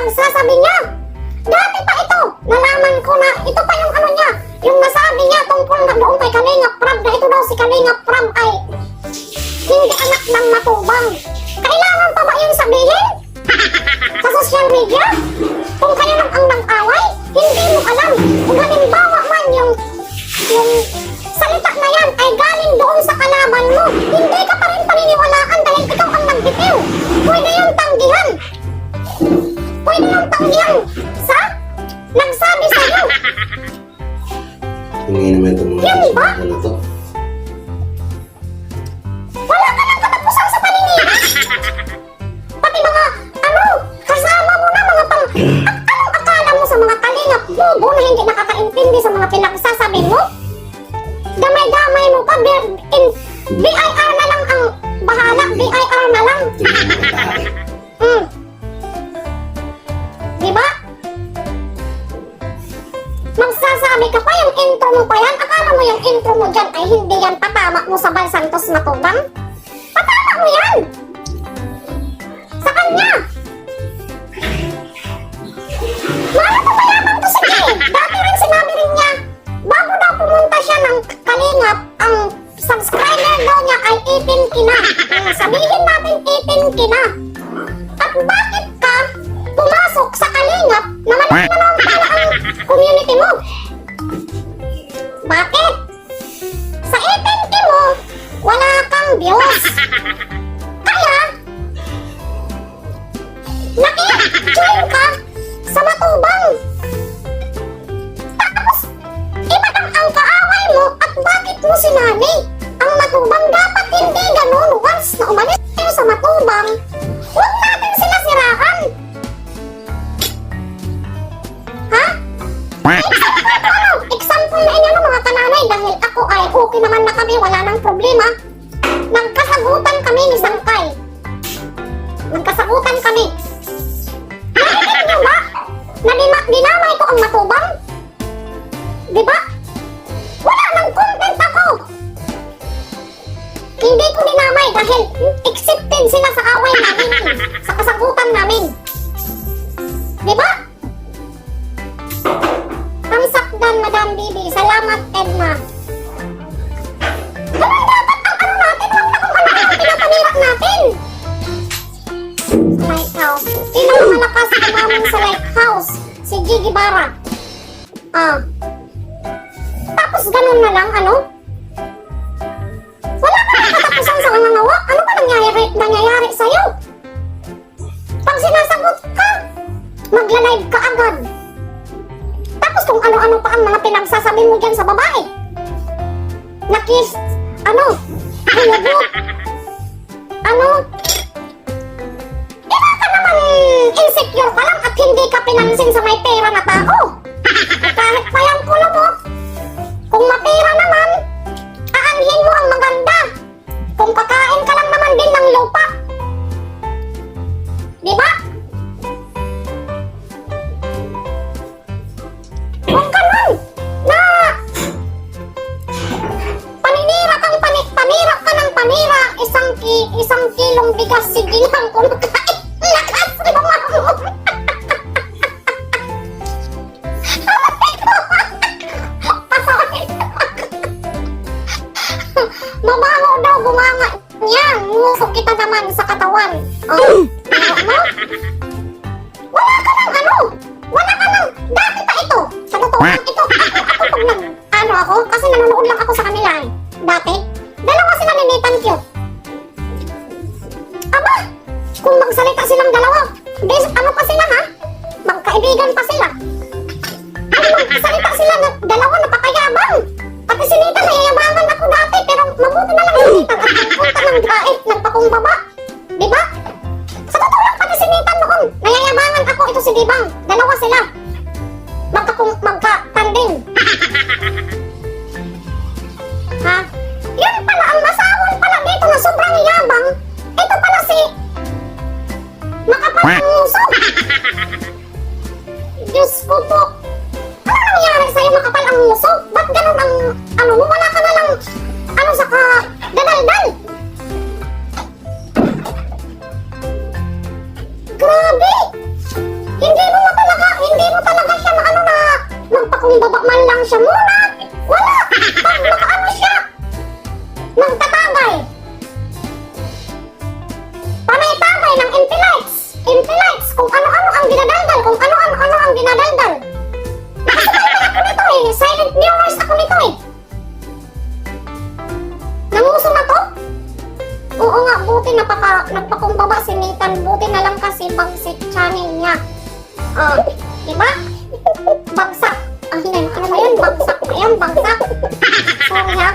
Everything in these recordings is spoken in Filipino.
pinagsasabi niya. Dati pa ito, nalaman ko na ito pa yung ano niya, yung nasabi niya tungkol na doon kay Kalingap Prab na ito daw si Kalingap Prab ay hindi anak ng matubang. Kailangan pa ba yung sabihin? Sa social media? Kung kayo lang ang nag-away, hindi mo alam. Kung halimbawa man yung salita na yan ay galing doon sa kalaban mo, hindi ka pa rin paniniwalaan dahil ikaw ang nagbitiw. Pwede yung tanggihan. Pwede yung tanggihan sa nagsabi sa'yo. Hindi naman itong mga Yan ba? ano to. Wala ka lang katapusan sa paninira. Pati mga, kasama mo na mga anong akala mo sa mga kalingap bobo na hindi nakakaintindi sa mga pinagsasabi mo? Damay-damay mo pa, BIR na lang ang bahala, BIR na lang. Diba? Magsasabi ka pa, yung intro mo pa yan, akala mo yung intro mo dyan ay hindi yan patama mo sa Bal Santos Matubang? Patama mo yan! Sa kanya! Mapapayaman to si Kay! Dati rin sinabi rin niya, bago daw pumunta siya ng Kalingap, ang subscriber daw niya ay 18K na. Sabihin natin 18K na. At bakit ka pumasok sa Kalingap na maliit na naman pala ang community mo? Bakit? Sa 18K mo, wala kang views. Kaya, naki-join ka sa Matubang. Tapos, iba ang kaaway mo at bakit mo sinabi ang Matubang dapat hindi ganun. Once na umalis kayo sa Matubang, huwag natin sila siraan. Ha? Example na inyo ng mga kananay dahil ako ay okay naman na kami, wala nang problema. Nagkasagutan kami ni Sangkay. Nagkasagutan kami. Narinig niyo ba? Na dinamay ko ang Matubang? Diba? Wala nang content ako. Hindi ko dinamay dahil accepted sila sa away namin. Sa kasagutan namin. Diba? Tamsakdan, Madam Bibi. Salamat, Edna. Ganun dapat ang ano natin. Huwag na kung ano ang pinapanira natin. Lighthouse. Sino ang malakas kumamon sa Lighthouse? Si Gigi Bara. Tapos ganun na lang, ano? Wala ka lang katapusan sa nangawa. Ano ba nangyayari sa'yo? Pag sinasagot ka, magla-live ka agad. Tapos kung ano-ano pa ang mga pinagsasabi mo dyan sa babae. Nakis, hinagot, iba ka naman insecure ka lang at hindi ka pinansin sa may pera na tao. At kahit pa yung puno mo, kung mapera naman, aanhin mo ang maganda. Kung kakain ka lang naman din ng lupa. Diba? Huwag ka nun na panira ka ng panira, isang kilong bigas, sige lang kung kain. Lakas naman mo. Mabaho daw gumanga niya. Ngusok kita naman sa katawan. Wala ka lang Wala ka lang. Dati pa ito. Sa totoo lang ito. Ako kasi nanonood lang ako sa kanila eh. Dati. Dalawa sila ni Nathan Cute. Aba, kung magsalita silang dalawa, ano pa sila ha? Magkaibigan pa sila. Magsalita sila na dalawa, napakayabang. Pati si Nathan, nayayabangan ako dati, pero mabuti na lang si Nathan at nagpunta ng gait, nagpakumbaba. Diba? Sa totoo lang, pati si Nathan noon, nayayabangan ako, ito si Dibang. Dalawa sila. Magka-tanding. Ha? Yun pala, ang masawon pala dito na sobrang yabang. Ito pala si Makapal-Ngusok. Diyos ko po. Ano nangyari sa'yo, Makapal-Ngusok? Ba't ganun ang mo? Wala ka na lang sa dadaldal. Grabe! Hindi siya muna. Wala. Pag nakaano siya. Nang tatagay. Panay-tagay ng MP lights. MP lights. Kung ano-ano ang dinadaldal. Kung ano-ano ang dinadaldal. Nakasabay ako nito eh. Silent viewers ako nito eh. Nanguso na to? Oo nga, buti nagpakumbaba si Nathan. Buti na lang kasi bagsit channel niya. Diba? Bagsak. Ano ba yun? Bagsak na yun, bagsak. Sorry ha.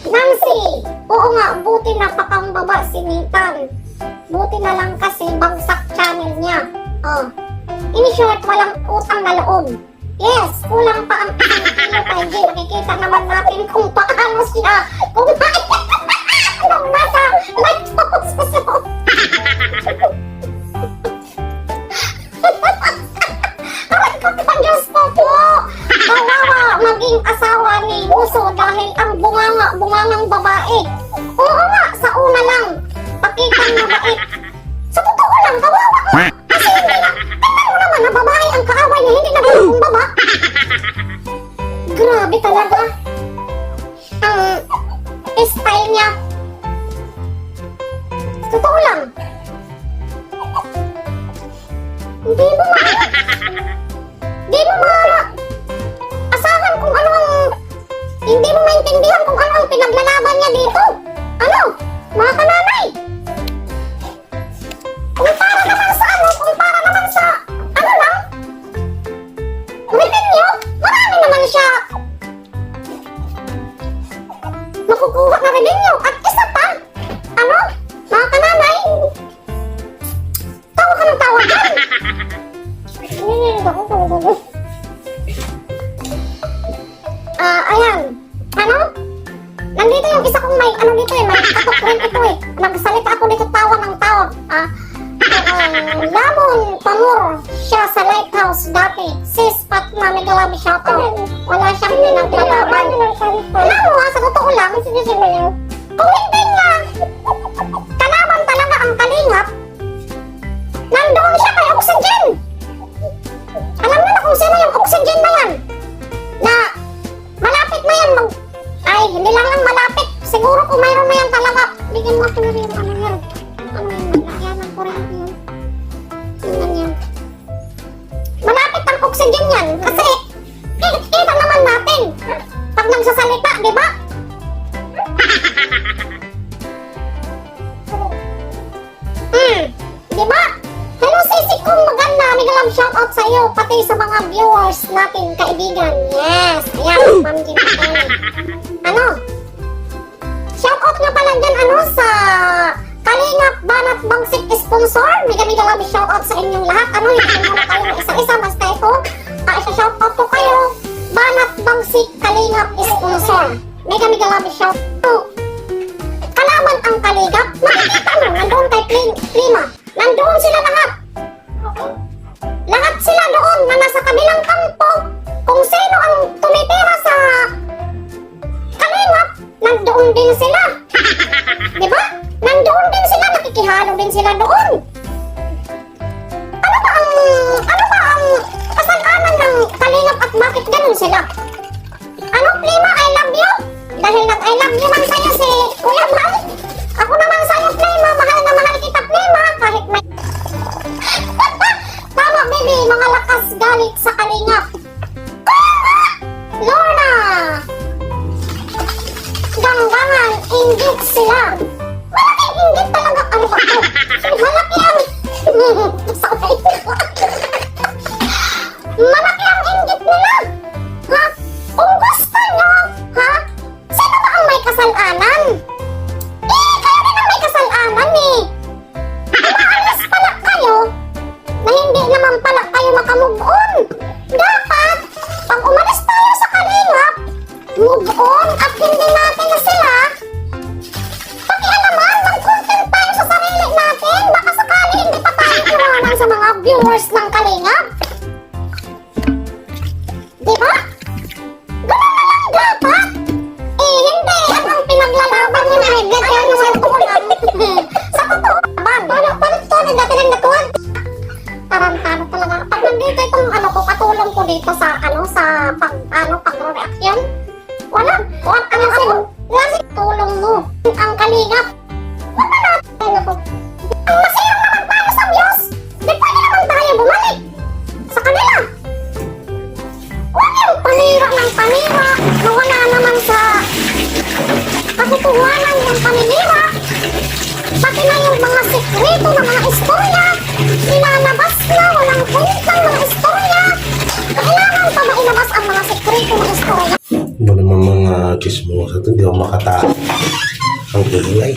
Nancy! Oo nga, buti napakambaba si Nathan. Buti na lang kasi bagsak channel niya. In short, walang utang na loob. Yes, kulang pa ang isang kilo 5G. Makikita naman natin kung paano siya kumain nung nasa lighthouse. Alam ko pa, Diyos ko po. Kawawa maging asawa ni Uso dahil ang bungangang babae. Oo nga, sa una lang, pakitang mabait. Sa totoo lang, kawawa ko. Kasi hindi na, tingnan mo naman na babae ang kaaway niya, hindi na bumaba. Grabe talaga. Ang style niya. Totoo lang. Hindi mo asahan kung ano ang, hindi mo maintindihan kung ano ang pinaglalaban niya dito. Ano? Mga kananay. Kumpara naman sa ano lang? Revenue? Marami naman siya makukuha na revenue. At isa pa, ano? Mga kananay, tawa ka ng tawa dyan. Ayan. Ano? Nandito yung isa kong may dito eh, may katok rin ito eh. Nagsalita ako dito tawa ng tawa. Lamon Pamor siya sa lighthouse dati. Sis Fatma Megalabi shoutout. Wala siyang pinaglalaban. Alam mo sa totoo lang, kung hindi niya kalaban talaga ang kalingap, nandoon siya kay Oxygen. Alam mo na kung sino yung Oxygen na yan. Na malapit na yan. Ay, hindi lang malapit. Siguro kung mayroon na yan talaga. Bigyan mo ako na rin ano yan. Ano yan? Yan ang kurente yun. Yan. Malapit ang Oxygen yan. Kasi, kita naman natin. Pag nagsasalita, di ba? Di ba? Hello, Sisi kong maganda. Miguel, shoutout sa iyo. Pati sa mga viewers natin, kaibigan. Yes. Ayan, Ma'am Jimmy. Ano? Shoutout nga pala dyan, sa Kalingap Banat Bangsik sponsor. Miguel, shoutout sa inyong lahat. Hindi muna kayo isa-isa. Basta ito. Isa-shoutout ko kayo. Banat Bangsik Kalingap sponsor. Miguel, shoutout. Kalaban ang Kalingap. Makikita mo, nandoon kay Prima. Nandoon sila lahat. Lahat sila doon na nasa kabilang kampo. Kung sino ang tumitira sa Kalingap, nandoon din sila. Diba? Nandoon din sila, nakikihalo din sila doon. Ano ba ang kasalanan ng Kalingap at bakit ganun sila? Ano, Prima, I love you? Dahil nag-I love you man sa'yo si Kuya Bal. Ako naman sa'yo, Prima. Mahal na mahal kita, Prima. Kahit may... Tama, baby. Mga lakas galit sa Kalingap. Lorna! Ganggangan, inggit sila. Malaking inggit talaga. Ano ba ito? Malaki ang... Sorry. Malaki ang inggit nila. Ha? Kung gusto nyo, ha? Sino ba ang may kasalanan? Kayo din ang may kasalanan eh. Umaalas pala kayo na hindi naman pala kayo makamove on. Dapat, pag umalis tayo sa Kalingap, move on at hindi natin na sila pakialaman, mag-content tayo sa sarili natin. Baka sakali hindi pa tayo iwanan sa mga viewers ng Kalingap. Diba? Ganun na lang dapat. Hindi. Ang pinaglalaban niya na ganyan sa totoo lang. Sa totoo lang. Paano dati lang natuwan? Tarantado talaga. Pag nandito itong katulong ko dito sa pag-reaction. Wala. Kasi tulong mo. Ang kalingap. Wala natin ako. Ang masirang naman tayo sa Diyos. Di pwede naman tayo bumalik sa kanila. Huwag yung panira ng panira na wala naman sa katotohanan ng paninira. Pati na yung mga sekreto ng mga istorya, nilalabas na walang kwentang mga istorya. Kailangan pa ba ilabas ang mga sekreto ng istorya? Ano naman mga chismosa ito, hindi ako makata ang kulay.